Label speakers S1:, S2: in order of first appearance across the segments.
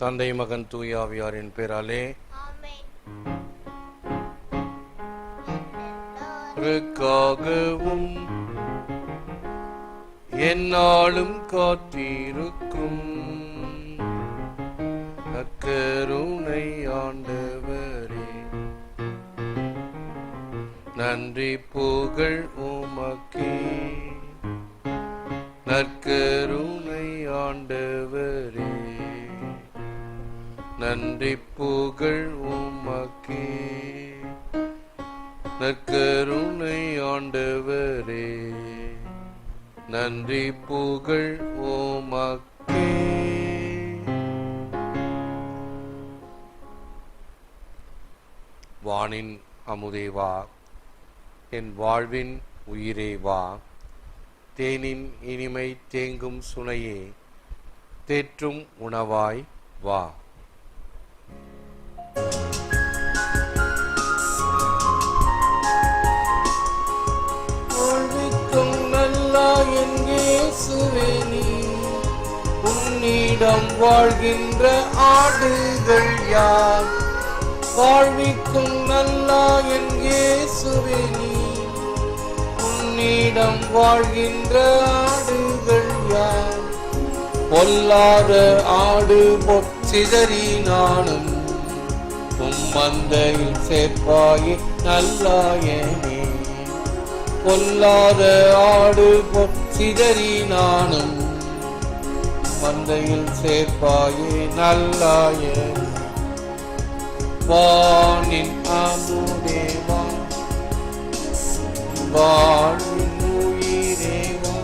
S1: தந்தை மகன் தூய ஆவியாரின் பேராலே க்காகவும் என்னாலும் காத்திருக்கும் நற்கருணை ஆண்டவரே, நன்றி புகழ் உமக்கே. நற்கருணை ஆண்டவரே, நன்றி புகழ் உமக்கே. நற்கருணை ஆண்டவரே, நன்றி புகழ் உமக்கே. வானின் அமுதே வா, என் வாழ்வின் உயிரே வா. தேனின் இனிமை தேங்கும் சுனையே, தேற்றும் உணவாய் வா. வாழ்விக்கும் நல்லா என் இயேசுவே, நீ உன்னிடம் வாழ்கின்ற ஆடுகள் யார்? வாழ்விக்கும் நல்லா என் இயேசுவே, நீ உன்னிடம் வாழ்கின்ற ஆடுகள் யார்? பொல்லாத ஆடு சிதறி நானும் மந்தையில் சேர்ப்பாயே நல்லாயனே. பொல்லாத ஆடு சிதறி நானும் மந்தையில் சேர்ப்பாயே நல்லாயனே. வானின் அமுதே வா, வாழ்வின் உயிரே வா.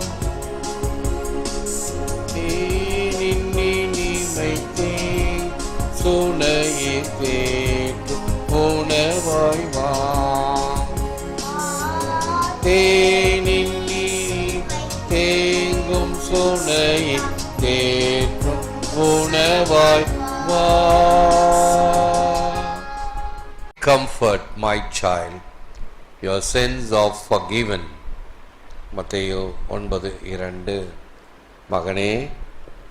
S1: தேனின் இனிமை தேன் சுனையே, தேற்றும் உணவாய் வா. தேனின் இனிமை தேங்கும் சுனையே, தேற்றும் உணவாய் வா. Comfort my child, your sins are forgiven. மத்தேயு 9:2. மகனே,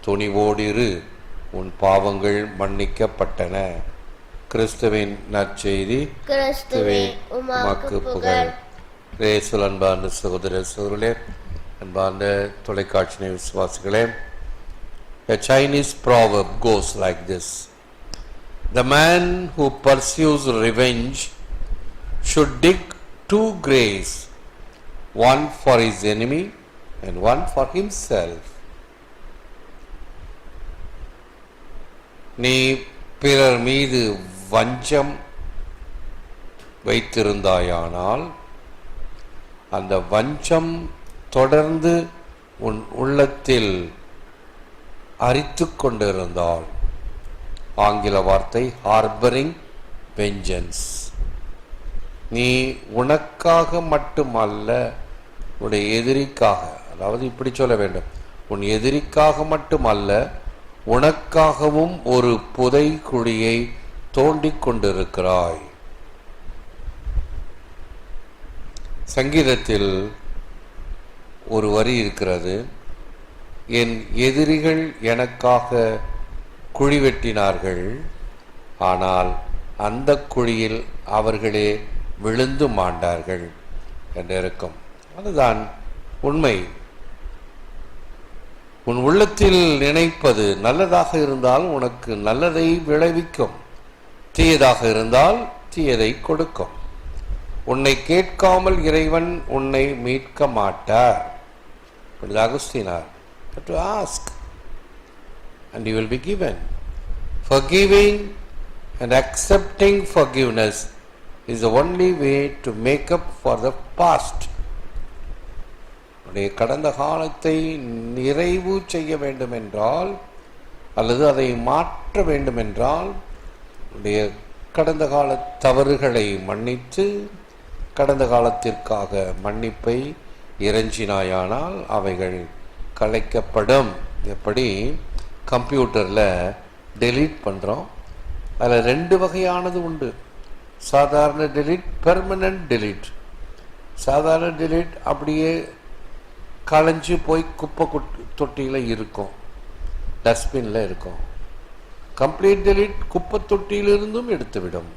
S1: துணிவோடிரு, உன் பாவங்கள் மன்னிக்கப்பட்டன. கிறிஸ்துவின் நற்செய்தி. கிறிஸ்துவே உமக்கு புகழ். இயேசுவில் அன்பார்ந்த சகோதர சகோதரர்களே, அன்பார்ந்த தொலைக்காட்சி விசுவாசிகளே, a Chinese proverb goes like this: the man who pursues revenge should dig 2 graves, one for his enemy and one for himself. நீ பிறர் மீது வஞ்சம் வைத்திருந்தாயானால், அந்த வஞ்சம் தொடர்ந்து உன் உள்ளத்தில் அரித்து கொண்டிருந்தால், ஆங்கில வார்த்தை ஹார்பரிங் வெஞ்சன்ஸ், நீ உனக்காக மட்டுமல்ல உன்னுடைய எதிரிக்காக, அதாவது இப்படி சொல்ல வேண்டும், உன் எதிரிக்காக மட்டுமல்ல உனக்காகவும் ஒரு புதை குழியை தோண்டிக் கொண்டிருக்கிறாய். சங்கீதத்தில் ஒரு வரி இருக்கிறது: என் எதிரிகள் எனக்காக குழி வெட்டினார்கள், ஆனால் அந்த குழியில் அவர்களே விழுந்து மாண்டார்கள் என்றிருக்கும். அதுதான் உண்மை. உன் உள்ளத்தில் நினைப்பது நல்லதாக இருந்தால் உனக்கு நல்லதை விளைவிக்கும், தீயதாக இருந்தால் தீயதை கொடுக்கும். உன்னை கேட்காமல் இறைவன் உன்னை மீட்க மாட்டார். அகஸ்தீனார், to ask and you will be given. Forgiving and accepting forgiveness is the only way to make up for the past. உடைய கடந்த காலத்தை நிறைவு செய்ய வேண்டும் என்றால், அல்லது அதை மாற்ற வேண்டும் என்றால், உடைய கடந்த கால தவறுகளை மன்னித்து கடந்த காலத்திற்காக மன்னிப்பை இறைஞ்சினாயானால் அவைகள் கலைக்கப்படும். எப்படி கம்ப்யூட்டரில் டெலீட் பண்ணுறோம், அதில் 2 வகையானது உண்டு. சாதாரண டெலீட், பெர்மனன்ட் டெலீட். சாதாரண டெலீட் அப்படியே களைஞ்சு போய் குப்பை தொட்டியில் இருக்கும், டஸ்ட்பினில் இருக்கும். கம்ப்ளீட் டெலிட் குப்பை தொட்டியிலிருந்தும் எடுத்துவிடும்.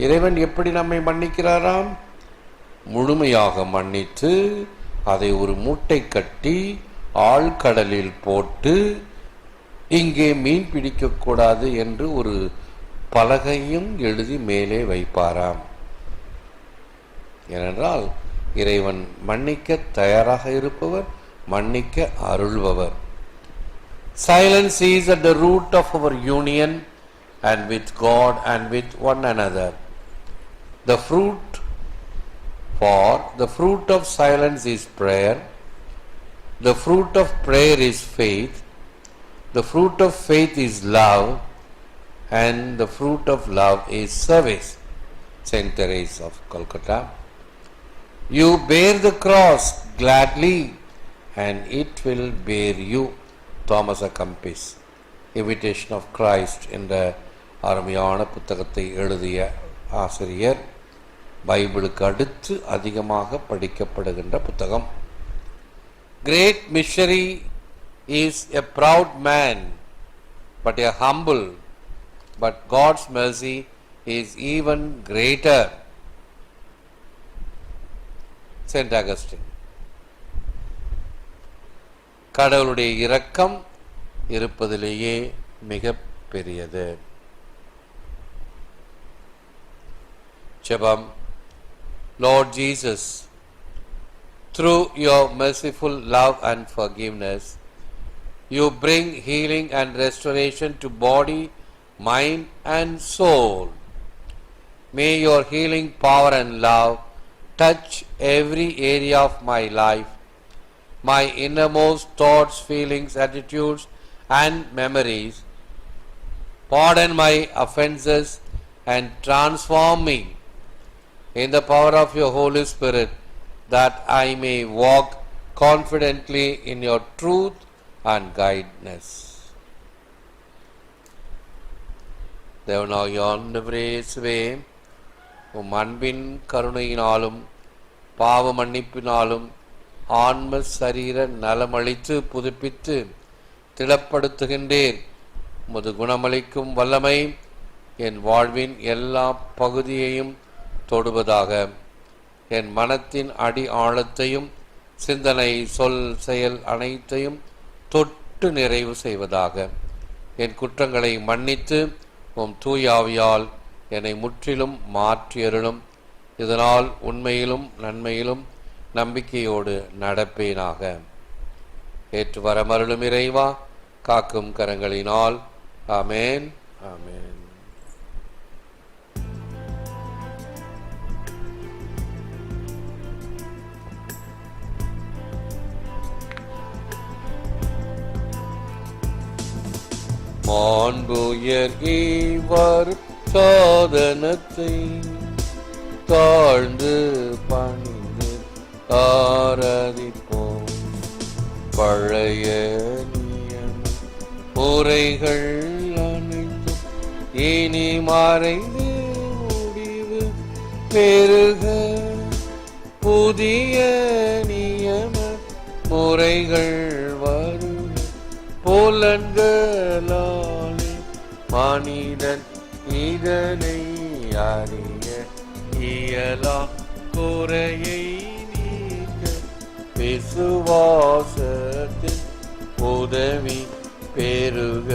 S1: இறைவன் எப்படி நம்மை மன்னிக்கிறாராம்? முழுமையாக மன்னித்து அதை ஒரு மூட்டை கட்டி ஆழ்கடலில் போட்டு இங்கே மீன் பிடிக்கக்கூடாது என்று ஒரு பலகையும் எழுதி மேலே வைப்பாராம். ஏனென்றால் இறைவன் மன்னிக்க தயாராக இருப்பவர், மன்னிக்க அருள்பவர். Silence is at the root of our union and with God and with one another. The fruit of silence is prayer. The fruit of prayer is faith. The fruit of faith is love. And the fruit of love is service. Saint Teresa of Calcutta. You bear the cross gladly and it will bear you. Thomas à Kempis. Imitation of Christ என்ற அருமையான புத்தகத்தை எழுதிய ஆசிரியர். பைபிளுக்கு அடுத்து அதிகமாக படிக்கப்படுகின்ற புத்தகம். Great missionary is a proud man but a humble, but God's mercy is even greater. Saint Augustine. கடவுளுடைய இரக்கம் இருப்பதிலேயே மிக பெரியது. ஜெபம். Lord Jesus, through your merciful love and forgiveness, you bring healing and restoration to body, mind and soul. May your healing power and love touch every area of my life, my innermost thoughts, feelings, attitudes and memories. Pardon my offenses and transform me in the power of your Holy Spirit, that I may walk confidently in your truth and guidance. தேவனாகிய ஆண்டவரே இயேசுவே, உம் அன்பின் கருணையினாலும் பாவ மன்னிப்பினாலும் ஆன்ம சரீர நலமளித்து புதுப்பித்து திடப்படுத்துகின்றேன். உமது குணமளிக்கும் வல்லமை என் வாழ்வின் எல்லா பகுதியையும் தொடுவதாக. என் மனத்தின் அடி ஆழத்தையும் சிந்தனை, சொல், செயல் அனைத்தையும் தொட்டு நிறைவு செய்வதாக. என் குற்றங்களை மன்னித்து உம் தூயாவியால் என்னை முற்றிலும் மாற்றியருளும். இதனால் உண்மையிலும் நன்மையிலும் நம்பிக்கையோடு நடப்பேனாக. ஏற்று வரமருளும் இறைவா, காக்கும் கரங்களினால். ஆமேன், ஆமேன். மாண்புயர் ஈவர் சாதனத்தை தாழ்ந்து பணிந்து ஆராதிப்போம். பழைய நியம முறைகள் அனைத்தும் இனி மறைந்து முடிவு பெருக. புதிய நியம முறைகள் வருக. புலன்களாலே மனிதன் இதனை அறிய இயலா. குறையை நீக்க விசுவாசத்தின் உதவி பெருக.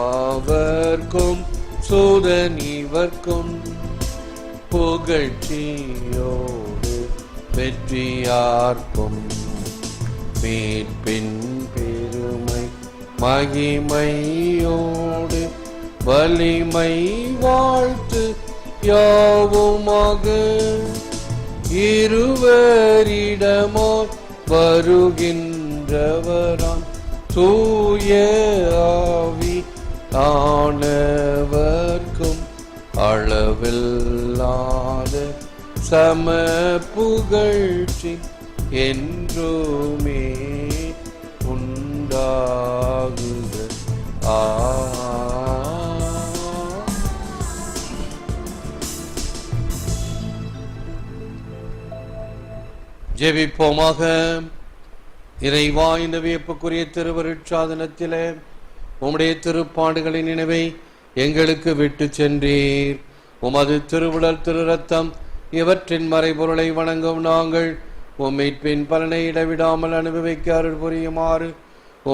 S1: பிதாவர்க்கும் சுதனிவர்க்கும் புகழ்ச்சியோடு வெற்றியார்க்கும் மீட்பின் பெருமை மகிமையோடு வலிமை வாழ்த்து யாவுமாக. இருவரிடமோ வருகின்றவராம் தூய ஆவி ஆனவர்க்கும் அளவில்லாத சம புகழ்ச்சி என்றுமே உண்டாகுக. ஜெபிப்போமாக. இறைவா, இந்த வியப்புக்குரிய திருவருட்சாதனத்திலே உம்முடைய திருப்பாடுகளின் நினைவை எங்களுக்கு விட்டு சென்றீர். உமது திருவுடல் திரு ரத்தம் இவற்றின் மறைபொருளை வணங்கும் நாங்கள் உம்மின் பலனை இடைவிடாமல் அனுபவிக்க அருள் புரியுமாறு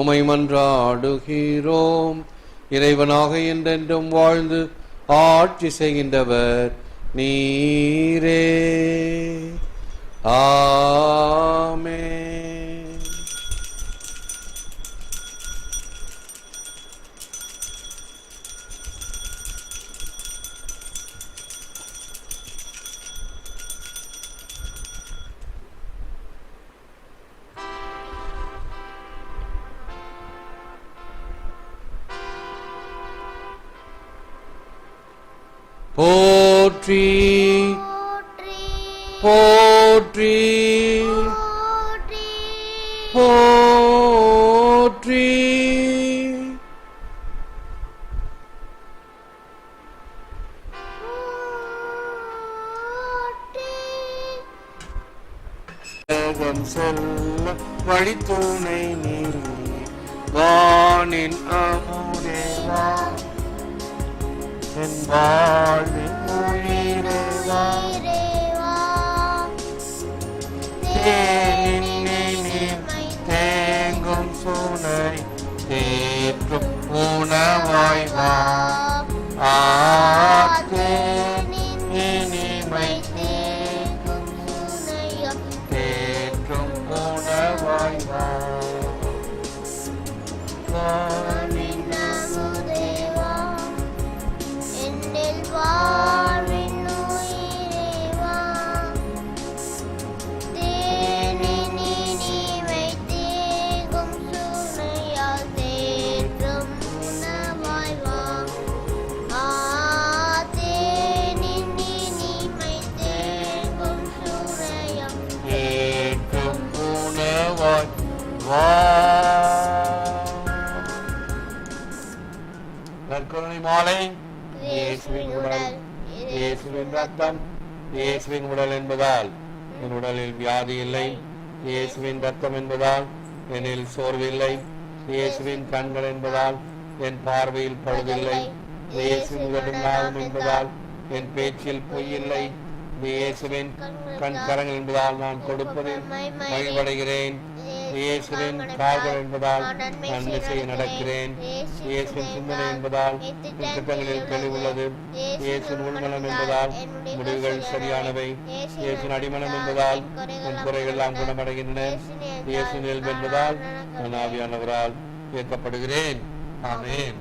S1: உமை மன்றாடுகிறோம். இறைவனாக என்றென்றும் வாழ்ந்து ஆட்சி செய்கின்றவர் நீரே. ஆமென். போற்றி போற்றி போற்றி. சொல்ல வழித்துணை நீ வானின் அமுதேவா, என் வாழ்வின் உயிரேவா, தேங்கும் சுனை தேற்றும் உணவாய் வா. இனிமை தேற்றும் உணவாய் வா. நற்கருணை மாலை. இயேசுவின் உடல், இயேசுவின் ரத்தம். இயேசுவின் உடல் என்பதால் என் உடலில் வியாதி இல்லை. இயேசுவின் ரத்தம் என்பதால் என்னில் சோர்வில்லை. இயேசுவின் கண்கள் என்பதால் என் பார்வையில் பழுதில்லை. இயேசுவின் உடலும் நாகம் என்பதால் என் பேச்சில் பொய்யில்லை. இயேசுவின் கண்கரங்கள் என்பதால் நான் கொடுப்பதில் மகிழ்வடைகிறேன். இயேசுவின் கால்கள் என்பதால் நன்மை செய்ய நடக்கிறேன். இயேசுவின் சிந்தனை என்பதால் திட்டங்களில் தெளிவுள்ளது. இயேசுவின் உள்மனம் என்பதால் முடிவுகள் சரியானவை. இயேசுவின் அடிமனம் என்பதால் என் குறைகள் எல்லாம் குணமடைகின்றன. இயேசுவின் இயல்பு என்பதால் நான் ஆவியானவரால் இயக்கப்படுகிறேன். ஆமென்.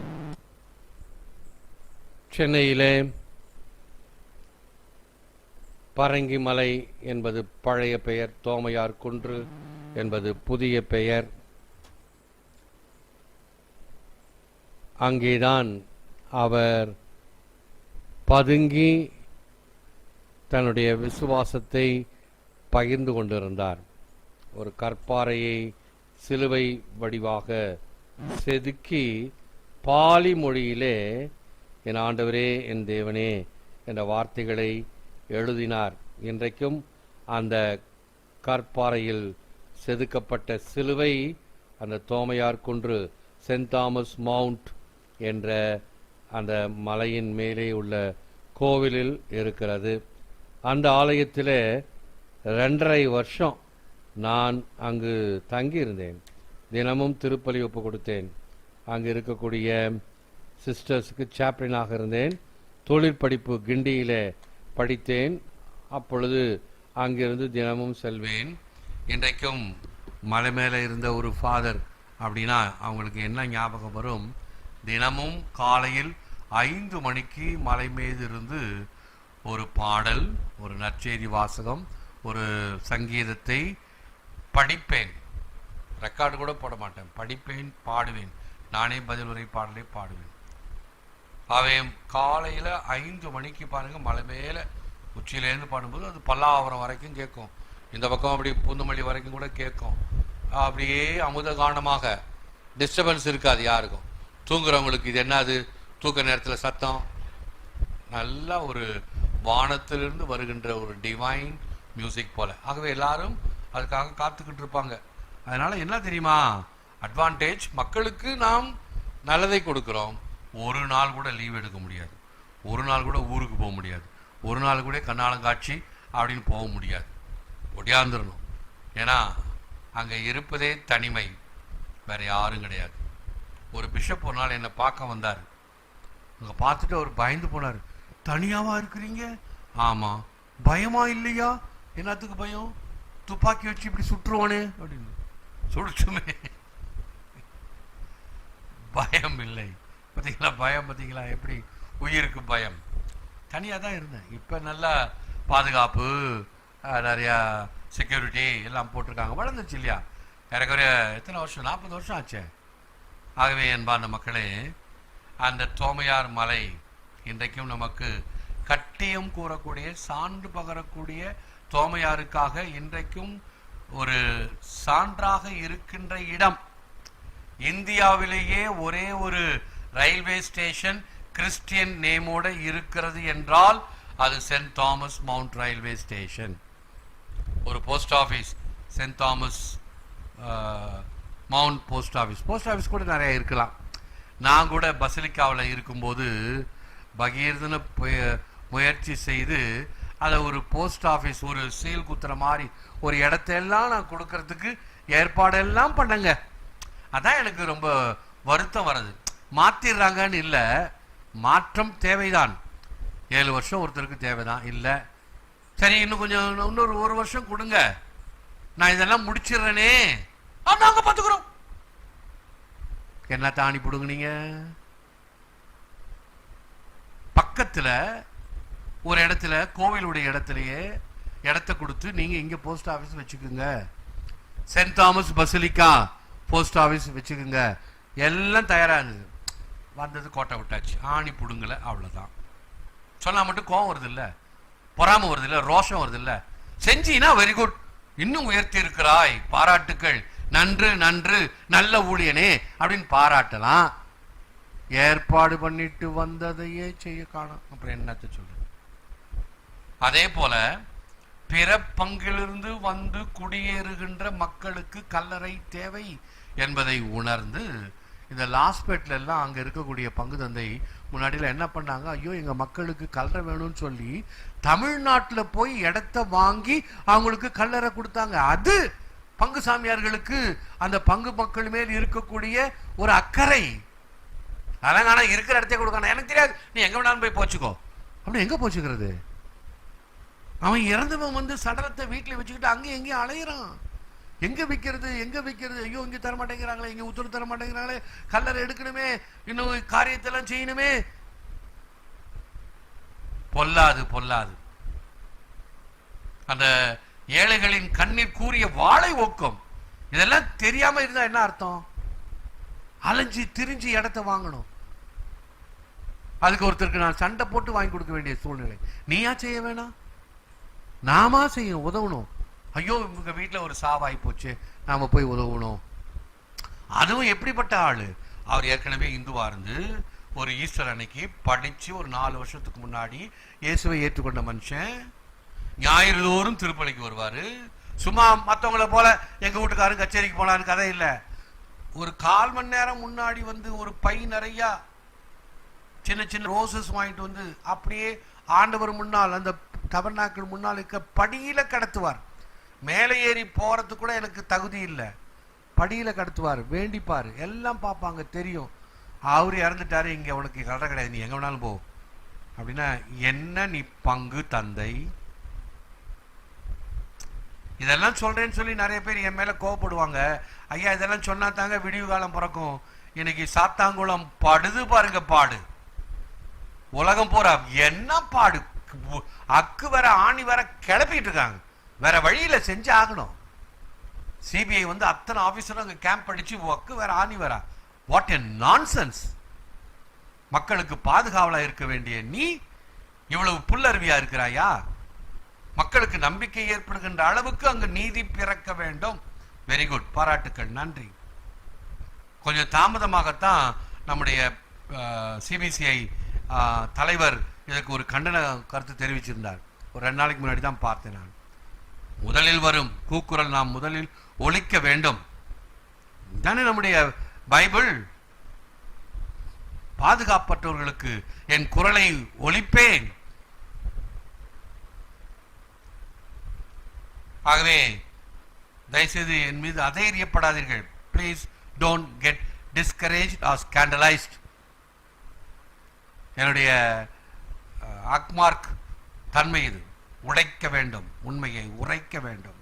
S1: சென்னையிலே பரங்கி மலை என்பது பழைய பெயர், தோமையார் குன்று என்பது புதிய பெயர். அங்கேதான் அவர் பதுங்கி தன்னுடைய விசுவாசத்தை பகிர்ந்து கொண்டிருந்தார். ஒரு கற்பாறையை சிலுவை வடிவாக செதுக்கி பாலி மொழியிலே என் ஆண்டவரே என் தேவனே என்ற வார்த்தைகளை எழுதினார். இன்றைக்கும் அந்த கற்பாறையில் செதுக்கப்பட்ட சிலுவை அந்த தோமையார் குன்று, சென்ட் தாமஸ் மவுண்ட் என்ற அந்த மலையின் மேலே உள்ள கோவிலில் இருக்கிறது. அந்த ஆலயத்திலே 2.5 வருஷம் நான் அங்கு தங்கியிருந்தேன். தினமும் திருப்பலி ஒப்பு கொடுத்தேன். அங்கு இருக்கக்கூடிய சிஸ்டர்ஸுக்கு சாப்ளினாக இருந்தேன். தொழிற்படிப்பு கிண்டியிலே படித்தேன். அப்பொழுது அங்கிருந்து தினமும் செல்வேன். இன்றைக்கும் மலை மேலே இருந்த ஒரு ஃபாதர் அப்படின்னா அவங்களுக்கு என்ன ஞாபகம் வரும்? தினமும் காலையில் 5 மணிக்கு மலை மீது இருந்து ஒரு பாடல், ஒரு நற்செய்தி வாசகம், ஒரு சங்கீதத்தை படிப்பேன். ரெக்கார்டு கூட போட மாட்டேன், படிப்பேன், பாடுவேன். நானே பதில் உரை பாடலே பாடுவேன். அவன் காலையில் 5 மணிக்கு பாருங்க, மலை மேலே உச்சியிலேருந்து பாடும்போது அது பல்லாவரம் வரைக்கும் கேட்கும். இந்த பக்கம் அப்படி பூந்தமல்லி வரைக்கும் கூட கேட்கும். அப்படியே அமுத காரணமாக டிஸ்டர்பன்ஸ் இருக்காது யாருக்கும். தூங்குறவங்களுக்கு இது என்னது தூக்க நேரத்தில் சத்தம், நல்ல ஒரு வானத்திலிருந்து வருகின்ற ஒரு டிவைன் மியூசிக் போல. ஆகவே எல்லாரும் அதுக்காக காத்துக்கிட்டு இருப்பாங்க. அதனால என்ன தெரியுமா அட்வான்டேஜ், மக்களுக்கு நாம் நல்லதை கொடுக்குறோம். ஒரு நாள் கூட லீவ் எடுக்க முடியாது, ஒரு நாள் கூட ஊருக்கு போக முடியாது, ஒரு நாள் கூட கண்ணாலங்காட்சி அப்படின்னு போக முடியாது, ஒடியாந்துடணும். ஏன்னா அங்கே இருப்பதே தனிமை, வேற யாரும் கிடையாது. ஒரு பிஷப் ஒரு நாள் என்னை பார்க்க வந்தார். அங்கே பார்த்துட்டு அவர் பயந்து போனார். தனியாவா இருக்கிறீங்க? ஆமாம். பயமா இல்லையா? என்னத்துக்கு பயம்? துப்பாக்கி வச்சு இப்படி சுற்றுவானே அப்படின்னு. சுடுச்சுமே, பயம் இல்லை. பார்த்தீங்களா பயம்? பார்த்தீங்களா எப்படி உயிருக்கு பயம்? தனியாக தான் இருந்தேன். இப்போ நல்லா பாதுகாப்பு, நிறையா செக்யூரிட்டி எல்லாம் போட்டிருக்காங்க, வளர்ந்துச்சு இல்லையா? ஏறக்குறைய எத்தனை வருஷம்? 40 வருஷம் ஆச்சே. ஆகவே என்பார்ந்த மக்களே, அந்த தோமையார் மலை இன்றைக்கும் நமக்கு கட்டியம் கூறக்கூடிய, சான்று பகரக்கூடிய தோமையாருக்காக இன்றைக்கும் ஒரு சான்றாக இருக்கின்ற இடம். இந்தியாவிலேயே ஒரே ஒரு ரயில்வே ஸ்டேஷன் கிறிஸ்டியன் நேமோட இருக்கிறது என்றால் அது saint Thomas mount railway station. ஒரு post office, saint Thomas mount post office கூட நிறைய இருக்கலாம். நான் கூட பசிலிக்காவில் இருக்கும்போது பகீர்தன முயற்சி செய்து அதை ஒரு போஸ்ட் ஆஃபீஸ், ஒரு சீல் குத்துற மாதிரி ஒரு இடத்தையெல்லாம் நான் கொடுக்கறதுக்கு ஏற்பாடெல்லாம் பண்ணுங்க. அதான் எனக்கு ரொம்ப வருத்தம் வருது. மாற்றிடுறாங்கன்னு இல்லை, மாற்றம் தேவைதான். 7 வருஷம் ஒருத்தருக்கு தேவைதான். இல்லை சரி இன்னும் கொஞ்சம், இன்னொரு 1 வருஷம் கொடுங்க, நான் இதெல்லாம் முடிச்சிடுறேனே, நாங்க பார்த்துக்கிறோம். என்ன தாணி போடுங்க. நீங்க பக்கத்துல ஒரு இடத்துல, கோவிலுடைய இடத்துலயே இடத்த கொடுத்து நீங்க இங்க போஸ்ட் ஆஃபீஸ் வச்சுக்கோங்க, Saint Thomas Basilica post office வச்சுக்கோங்க, எல்லாம் தயாரா இருந்தது. வந்தது கோட்டை விட்டாச்சு, ஆணி புடுங்கல, அவ்வளவுதான். சொன்னா மட்டும் கோவம் வருது இல்ல, பொறாம வருது இல்ல, ரோஷம் வருது இல்ல. செஞ்சீனா வெரி குட், இன்னும் உயர்த்தி இருக்கிறாய், பாராட்டுக்கள், நன்று நன்று, நல்ல ஊழியனே அப்படின்னு பாராட்டலாம். ஏற்பாடு பண்ணிட்டு வந்ததையே செய்ய காணும், அப்புறம் என்னத்த சொல்ற? அதே போல பிற பங்கிலிருந்து வந்து குடியேறுகின்ற மக்களுக்கு கல்லறை தேவை என்பதை உணர்ந்து இந்த லாஸ்பேட்ல எல்லாம் அங்க இருக்கக்கூடிய பங்கு தந்தை முன்னாடியில என்ன பண்ணாங்க, ஐயோ எங்க மக்களுக்கு கல்லறை வேணும்னு சொல்லி தமிழ்நாட்டுல போய் இடத்த வாங்கி அவங்களுக்கு கல்லறை கொடுத்தாங்க. அது பங்கு சாமியார்களுக்கு அந்த பங்கு மக்கள் மேல் இருக்கக்கூடிய ஒரு அக்கறை. அலங்கானா இருக்கிற இடத்த கொடுக்கணும், எனக்கு தெரியாது, நீ எங்க வேணாலும் போய் போச்சுக்கோ அப்படின்னு. எங்க போச்சுக்கிறது? அவன் இறந்தவன் வந்து சடலத்தை வீட்டில் வச்சுக்கிட்டு அங்கேயும் எங்கேயும் அலையிறான். எங்க விற்கிறது, எங்க விற்கிறது? ஐயோ இங்க தர மாட்டேங்கிறாங்களே, இங்க உத்தரவு தர மாட்டேங்கிறாங்களே, கல்லறை எடுக்கணுமே, இன்னும் காரியத்தெல்லாம் செய்யணுமே. பொல்லாது பொல்லாது. அந்த ஏழைகளின் கண்ணீர் கூறிய வாழை ஒக்கம். இதெல்லாம் தெரியாம இருந்தா என்ன அர்த்தம்? அலைஞ்சி திரிஞ்சு இடத்த வாங்கணும். அதுக்கு ஒருத்தருக்கு நான் சண்டை போட்டு வாங்கி கொடுக்க வேண்டிய சூழ்நிலை. நீயா செய்ய வேணாம், நாமா செய்யும், உதவணும். ஐயோ இவங்க வீட்டுல ஒரு சாவாய் போச்சு, நாம போய் உதவணும். அதுவும் எப்படிப்பட்ட ஆளு? அவர் ஏற்கனவே இந்துவா இருந்து ஒரு ஈஸ்டர் அன்னைக்கு படிச்சு ஒரு 4 வருஷத்துக்கு முன்னாடி இயேசுவை ஏற்றுக்கொண்ட மனுஷன். ஞாயிறு தோறும் திருப்பலிக்கு வருவாரு. சும்மா மற்றவங்களை போல எங்க வீட்டுக்காரன் கச்சேரிக்கு போனான்னு கதை இல்லை. ஒரு 1/4 மணி நேரம் முன்னாடி வந்து ஒரு பை நிறைய சின்ன சின்ன ரோசஸ் வாங்கிட்டு வந்து அப்படியே ஆண்டவர் முன்னால், அந்த டபர்நாக்கிள் முன்னால் இருக்க படியில கடத்துவார். மேலே ஏறி போறதுக்கு கூட எனக்கு தகுதி இல்லை, படியில கடத்துவார். வேண்டிப்பாரு, எல்லாம் பார்ப்பாங்க, தெரியும். அவரு இறந்துட்டாரு, இங்க உனக்கு கலரை கிடையாது, நீ எங்க வேணாலும் போ அப்படின்னா என்ன நீ பங்கு தந்தை? இதெல்லாம் சொல்றேன்னு சொல்லி நிறைய பேர் என் மேல கோவப்படுவாங்க. ஐயா இதெல்லாம் சொன்னா தாங்க விடிவு காலம் பிறக்கும். இன்னைக்கு சாத்தாங்குளம் படுது பாருங்க, பாடு. உலகம் போற என்ன பாடு, அக்கு வர ஆணி வர கிளப்பிட்டு இருக்காங்க. வேற வழியில செஞ்சு ஆகணும். சிபிஐ வந்து அத்தனை ஆபீசரும் அங்க கேம்ப் அடிச்சு அக்கு வேற ஆணி வர. What a nonsense. மக்களுக்கு பாதுகாவலா இருக்க வேண்டிய நீ இவ்வளவு புல்லருவியா இருக்கிறாயா? மக்களுக்கு நம்பிக்கை ஏற்படுகின்ற அளவுக்கு அங்கு நீதி பிறக்க வேண்டும். வெரி குட், பாராட்டுக்கள், நன்றி. கொஞ்சம் தாமதமாகத்தான் நம்முடைய சிபிசிஐ தலைவர் இதற்கு ஒரு கண்டன கருத்து தெரிவிச்சிருந்தார். ஒரு 2 நாளைக்கு முன்னாடி தான் பார்த்தேன் நான். முதலில் வரும் கூக்குரல் நாம் முதலில் ஒலிக்க வேண்டும் தானே நம்முடைய பைபிள். பாதுகாப்பற்றவர்களுக்கு என் குரலை ஒலிப்பேன். ஆகவே தயவுசெய்து என் மீது அதைரியப்படாதீர்கள். Please don't get discouraged or scandalised. என்னுடைய அக்மார்க் தன்மை இது. உடைக்க வேண்டும், உண்மையை உரைக்க வேண்டும்.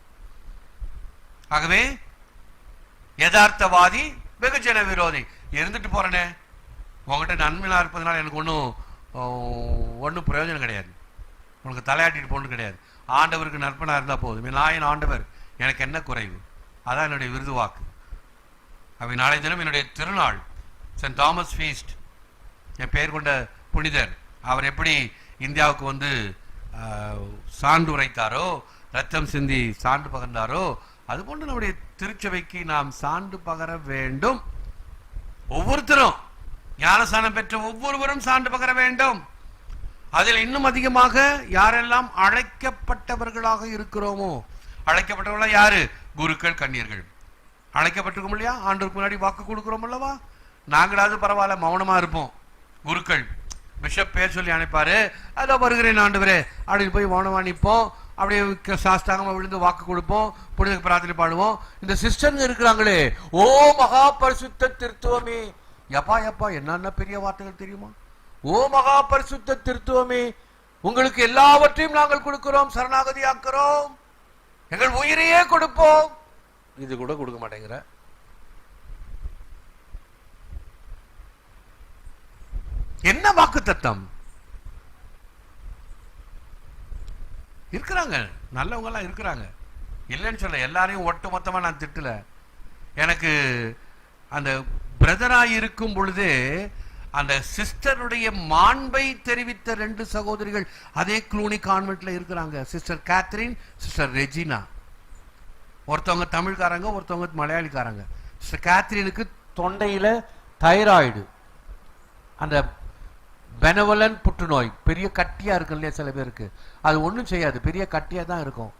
S1: ஆகவே யதார்த்தவாதி வெகுஜன விரோதி இருந்துட்டு போறேனே, உங்ககிட்ட நன்மையா இருப்பதனால எனக்கு ஒன்றும் பிரயோஜனம் கிடையாது. உனக்கு தலையாட்டிட்டு போகணும் கிடையாது. ஆண்டவருக்கு நற்பனா இருந்தா போதும். நான் என் ஆண்டவர், எனக்கு என்ன குறைவு? அதான் என்னுடைய விருது வாக்கு. அவை நாளை தினம் என்னுடைய திருநாள், சென்ட் தாமஸ் ஃபீஸ்ட், என் பெயர் கொண்ட புனிதர். அவர் எப்படி இந்தியாவுக்கு வந்து சான்று உரைத்தாரோ, ரத்தம் சிந்தி சான்று பகர்ந்தாரோ, அதுபோன்று நம்முடைய திருச்சபைக்கு நாம் சான்று பகர வேண்டும். ஒவ்வொருத்தரும், ஞானஸ்நானம் பெற்ற ஒவ்வொருவரும் சான்று பகர வேண்டும். அதில் இன்னும் அதிகமாக யாரெல்லாம் அழைக்கப்பட்டவர்களாக இருக்கிறோமோ, அழைக்கப்பட்டவர்களா யாரு? குருக்கள், கன்னியர்கள். அழைக்கப்பட்டிருக்கோம் இல்லையா? ஆண்டவருக்கு முன்னாடி வாக்கு கொடுக்கிறோம் அல்லவா? நாங்களாவது பரவாயில்ல, மௌனமா இருப்போம். குருக்கள் பிஷப் பேர் சொல்லி அனுப்பாரு, அதோ வருகிறேன் ஆண்டவரே அப்படின்னு போய் மௌனமா நிற்போம். அப்படியே சாஸ்தாங்கமா விழுந்து வாக்கு கொடுப்போம், புனித பிரார்த்தனை பாடுவோம். இந்த சிஸ்டர்ங்க இருக்கிறாங்களே, ஓ மகா பரிசுத்த திருத்துவமே, எப்பா எப்பா என்னென்ன பெரிய வார்த்தைகள் தெரியுமா? ஓ மகா பரிசுத்த திருத்துவமே, உங்களுக்கு எல்லாவற்றையும் நாங்கள் கொடுக்கிறோம், சரணாகதி ஆக்கிறோம், எங்கள் உயிரையே கொடுப்போம். இது கூட கொடுக்க மாட்டேங்கிற. என்ன வாக்கு தத்தம்? இருக்கிறாங்க, நல்லவங்க எல்லாம் இருக்கிறாங்க, இல்லைன்னு சொல்ல. எல்லாரையும் ஒட்டு மொத்தமா நான் திட்டல. எனக்கு அந்த பிரதராய் இருக்கும் பொழுது அந்த சிஸ்டருடைய மாண்பை தெரிவித்த 2 சகோதரிகள் அதே க்ளூனி கான்வென்ட்ல இருக்கிறாங்க. Sister Catherine, sister Regina. ஒருத்தவங்க தமிழ்காரங்க, ஒருத்தவங்க மலையாளிக்காரங்க. சிஸ்டர் கேத்ரினுக்கு தொண்டையில தைராய்டு, அந்த பெனவலன் புற்றுநோய், பெரிய கட்டியா இருக்கு இல்லையா சில பேருக்கு, அது ஒன்றும் செய்யாது, பெரிய கட்டியா தான் இருக்கும்.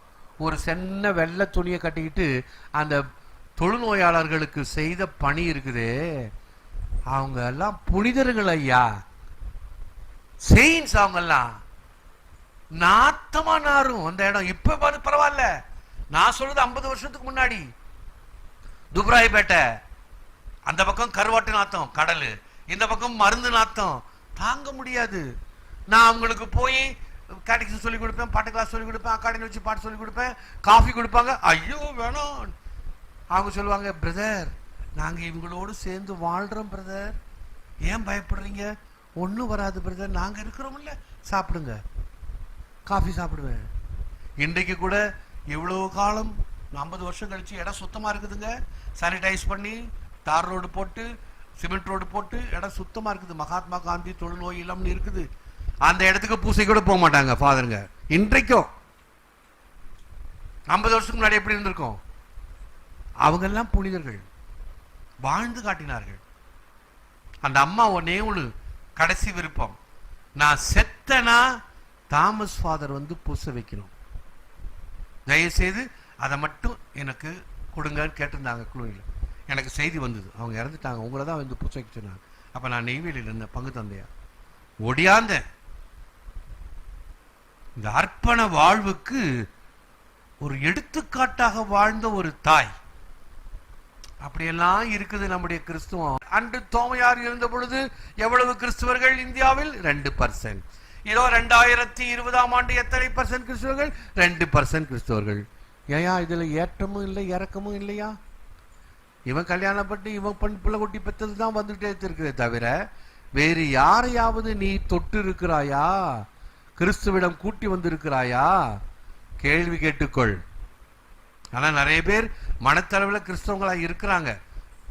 S1: ஒரு சென்ன வெள்ளை துணியை கட்டிக்கிட்டு அந்த தொழுநோயாளர்களுக்கு செய்த பணி இருக்குது. அவங்க எல்லாம் புனிதர்கள் ஐயா, செயின்ஸ். அவங்க எல்லாம் நாத்தமா நாரும் அந்த இடம். இப்ப பார்த்து பரவாயில்ல, நான் சொல்றது 50 வருஷத்துக்கு முன்னாடி. துப்ராய்பேட்டை அந்த பக்கம் கருவாட்டு நாத்தம் கடல், இந்த பக்கம் மருந்து நாத்தம் தாங்க முடியாது. நான் அவங்களுக்கு போய் கேட்டகிசம் சொல்லி கொடுப்பேன், பாட்டு கிளாஸ் சொல்லி கொடுப்பேன், அக்காடமி வச்சு பாட்டு சொல்லி கொடுப்பேன், காஃபி கொடுப்பாங்க. ஐயோ வேணும். அவங்க சொல்லுவாங்க, பிரதர் நாங்க இவங்களோடு சேர்ந்து வாழ்றோம் பிரதர், ஏன் பயப்படுறீங்க? ஒன்றும் வராது பிரதர், நாங்க இருக்கிறோம்ல, சாப்பிடுங்க. காஃபி சாப்பிடுவேன். இன்றைக்கு கூட இவ்வளோ காலம் 50 வருஷம் கழிச்சு இடம் சுத்தமா இருக்குதுங்க. சானிடைஸ் பண்ணி தார் ரோடு போட்டு சிமெண்ட் ரோடு போட்டு இடம் சுத்தமா இருக்குது. மகாத்மா காந்தி தொழுநோய் இல்லம்னு இருக்குது. அந்த இடத்துக்கு பூசை கூட போக மாட்டாங்க ஃபாதருங்க. இன்றைக்கும் 50 வருஷத்துக்கு முன்னாடி எப்படி இருந்திருக்கும்? அவங்க எல்லாம் புனிதர்கள், வாழ்ந்து காட்டினார்கள். அந்த அம்மா ஒன்னே ஒன்று கடைசி விருப்பம், நான் செத்தனா தாமஸ் ஃபாதர் வந்து பூசை வைக்கணும், தயவுசெய்து அதை மட்டும் எனக்கு கொடுங்கன்னு கேட்டிருந்தாங்க குழுவில். எனக்கு செய்தி வந்தது, அவங்க இறந்துட்டாங்க, உங்களை தான் வந்து பூசைக்கு சொன்னாங்க. அப்போ நான் நெய்வேலியில் இருந்தேன், பங்கு தந்தையா ஒடியாந்தேன். இந்த அர்ப்பண வாழ்வுக்கு ஒரு எடுத்துக்காட்டாக வாழ்ந்த ஒரு தாய். அப்படியெல்லாம் இருக்குது நம்முடைய கிறிஸ்துவம். அன்று தோமையார் இருந்த பொழுது எவ்வளவு கிறிஸ்துவர்கள் இந்தியாவில்? 2%. இதோ 2020ஆம் ஆண்டு எத்தனை % கிறிஸ்துவர்கள்? 2% கிறிஸ்துவர்கள். ஏயா இதுல ஏற்றமும் இல்லை இறக்கமும் இல்லையா? இவன் கல்யாணப்பட்டு இவன் பிள்ளை குட்டி பெற்றது தான் வந்துட்டே இருக்கிறதே தவிர வேறு யாரையாவது நீ தொட்டு இருக்கிறாயா? கிறிஸ்துவிடம் கூட்டி வந்திருக்கிறாயா? கேள்வி கேட்டுக்கொள். ஆனா நிறைய பேர் மனத்தளவில் கிறிஸ்தவங்களா இருக்கிறாங்க,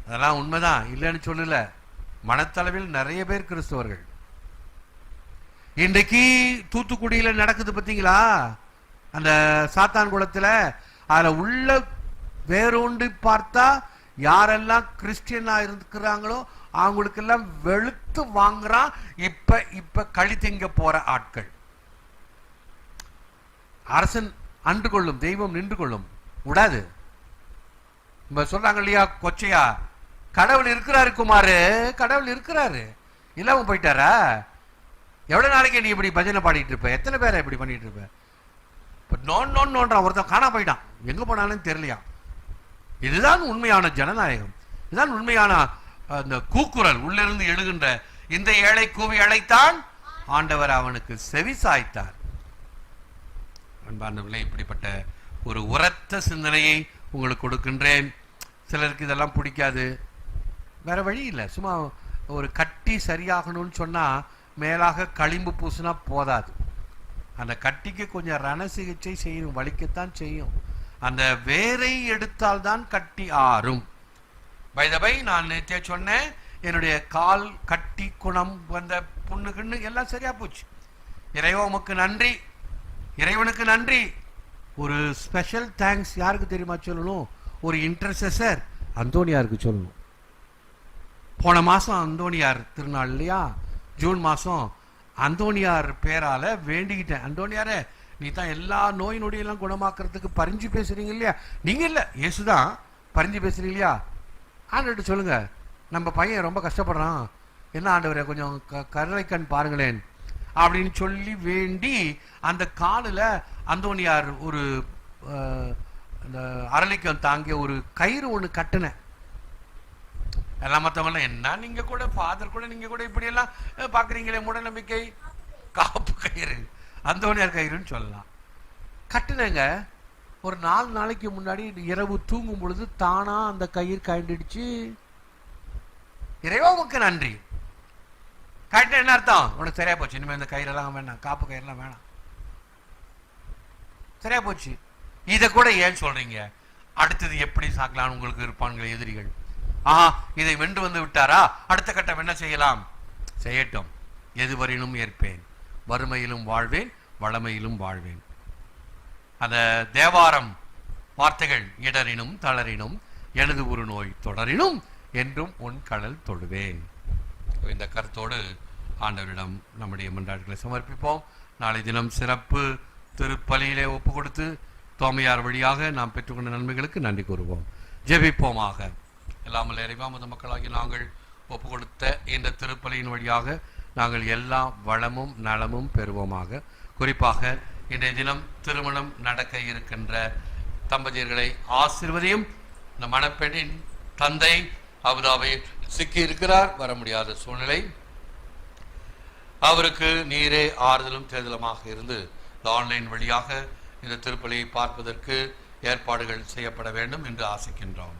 S1: அதெல்லாம் உண்மைதான், இல்லைன்னு சொல்லல. மனத்தளவில் நிறைய பேர் கிறிஸ்தவர்கள். இன்றைக்கு தூத்துக்குடியில நடக்குது பார்த்தீங்களா, அந்த சாத்தான் குளத்துல. அதுல உள்ள வேறொன்று பார்த்தா யாரெல்லாம் கிறிஸ்டியனா இருக்கிறாங்களோ அவங்களுக்கெல்லாம் வெளுத்து வாங்குறான். இப்ப கழி திங்க போற ஆட்கள். அரசன் அன்று கொள்ளும் தெய்வம் நின்று கொள்ளும் விடாது. சொல்றாங்க இல்லையா கொச்சையா, கடவுள் இருக்கிறாரு குமாரு, கடவுள் இருக்கிறாரு, இல்லாம போயிட்டாரா? எவ்வளவு நாளைக்கு நீ இப்படி பஜனை பாடிட்டு இருப்ப? எத்தனை பேரை இப்படி பண்ணிட்டு இருப்ப? நோன்றான், ஒருத்தன் காணா போயிட்டான், எங்க போனாலும் தெரியலையா. இதுதான் உண்மையான ஜனநாயகம், இதுதான் உண்மையான அந்த கூக்குரல், உள்ளிருந்து எழுகின்ற இந்த ஏழை கூவி அழைத்தான், ஆண்டவர் அவனுக்கு செவி சாய்த்தார். அன்பார்ந்தவர்களே, இப்படிப்பட்ட ஒரு உரத்த சிந்தனையை உங்களுக்கு கொடுக்கின்றேன். சிலருக்கு இதெல்லாம் பிடிக்காது, வேற வழி இல்லை. சும்மா ஒரு கட்டி சரியாகணும்னு சொன்னா மேலாக களிம்பு பூசினா போதாது, அந்த கட்டிக்கு கொஞ்சம் ரண சிகிச்சை செய்யணும், வலிக்கத்தான் செய்யும். அந்த வேரை எடுத்தால் தான் கட்டி ஆறும். பை நான் நேற்றே சொன்னேன், என்னுடைய கால் கட்டி குணம் வந்த புண்ணுக்குன்னு எல்லாம் சரியா போச்சு. இறைவனுக்கு நன்றி, இறைவனுக்கு நன்றி. ஒரு ஸ்பெஷல் தேங்க்ஸ் யாருக்கு தெரியுமா சொல்லணும்? ஒரு இன்டர்செசர் அந்தோனியாருக்கு சொல்லணும். போன மாசம் அந்தோனியார் திருநாள் இல்லையா, ஜூன் மாசம். அந்தோனியார் பேரால வேண்டிக்கிட்டேன், அந்தோனியாரே நீ தான் எல்லா நோய் நொடியெல்லாம் குணமாக்குறதுக்கு பரிஞ்சு பேசுறீங்க இல்லையா, நீங்க இல்ல இயேசுதான் பரிஞ்சு பேசுறீங்க இல்லையா, ஆண்டவர்கிட்ட சொல்லுங்க, நம்ம பையன் ரொம்ப கஷ்டப்படுறான், என்ன ஆண்டவரே கொஞ்சம் கருணை கண் பாருங்களேன் அப்படின்னு சொல்லி வேண்டி அந்த காலில் அந்தோனியார் ஒரு அந்த அரளிக்கம் தாங்கிய ஒரு கயிறு ஒன்று கட்டினேன். எல்லாம் மற்றவங்களாம் என்ன நீங்க கூட ஃபாதர் கூட நீங்க கூட இப்படி எல்லாம் பாக்குறீங்களே, மூட நம்பிக்கை, காப்பு கயிறு, அந்தோனியார் கயிறுன்னு சொல்லலாம். கட்டினேங்க. ஒரு 4 நாளைக்கு முன்னாடி இரவு தூங்கும் பொழுது தானா அந்த கயிறு கழண்டிடுச்சு. இறைவனுக்கு நன்றி. கட்டின என்ன அர்த்தம்? உனக்கு சரியா போச்சு, இனிமேல் இந்த கயிறெல்லாம் வேணாம், காப்பு கயிறுலாம் வேணாம், சரியா போச்சு. இதை கூட ஏன் சொல்றீங்க? அடுத்தது எப்படி சாக்கலான்னு உங்களுக்கு இருப்பாங்க எதிரிகள். இதை வென்று வந்து விட்டாரா, அடுத்த கட்டம் என்ன செய்யலாம்? செய்யட்டும், எதுவரையிலும் ஏற்பேன், வறுமையிலும் வாழ்வேன், வளமையிலும் வாழ்வேன். அந்த தேவாரம் வார்த்தைகள், இடரினும் தளரினும் எனது ஒரு நோய் தொடரினும் என்றும் உன் கடல் தொடுவேன். இந்த கருத்தோடு ஆண்டவரிடம் நம்முடைய மன்றாட்டுகளை சமர்ப்பிப்போம். நாளை தினம் சிறப்பு திருப்பலியிலே ஒப்பு கொடுத்து தோமையார் வழியாக நாம் பெற்றுக்கொண்ட நன்மைகளுக்கு நன்றி கூறுவோம். ஜெபிப்போமாக. எல்லாமல் இறைவாமத மக்களாகி நாங்கள் ஒப்பு கொடுத்த இந்த திருப்பலியின் வழியாக நாங்கள் எல்லா வளமும் நலமும் பெறுவோமாக. குறிப்பாக இன்றைய தினம் திருமணம் நடக்க இருக்கின்ற தம்பதியர்களை ஆசீர்வதியும். இந்த மணப்பெண்ணின் தந்தை அபுதாபியில் சிக்கி இருக்கிறார், வர முடியாத சூழ்நிலை. அவருக்கு நீரே ஆறுதலும் தேர்தலுமாக இருந்து இந்த ஆன்லைன் வழியாக இந்த திருப்பலியை பார்ப்பதற்கு ஏற்பாடுகள் செய்யப்பட வேண்டும் என்று ஆசிக்கின்றோம்.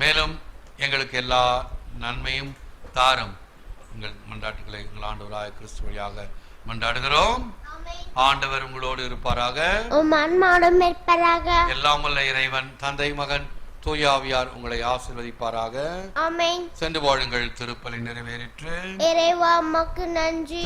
S1: மேலும் எங்களுக்கு எல்லா நன்மையும் தாரும். உங்கள் மன்றாட்டுகளை எங்கள் ஆண்டவராய கிறிஸ்து வழியாக மன்றாடுகிறோம். ஆண்டவர் உங்களோடு இருப்பாராக, எல்லாம் வல்ல இறைவன் தந்தை மகன் தூய ஆவியார் உங்களை ஆசீர்வதிப்பாராக.
S2: ஆமென்.
S1: சென்று வாழுங்கள், திருப்பலி நிறைவேறிற்று.
S2: இறைவா உமக்கு நன்றி.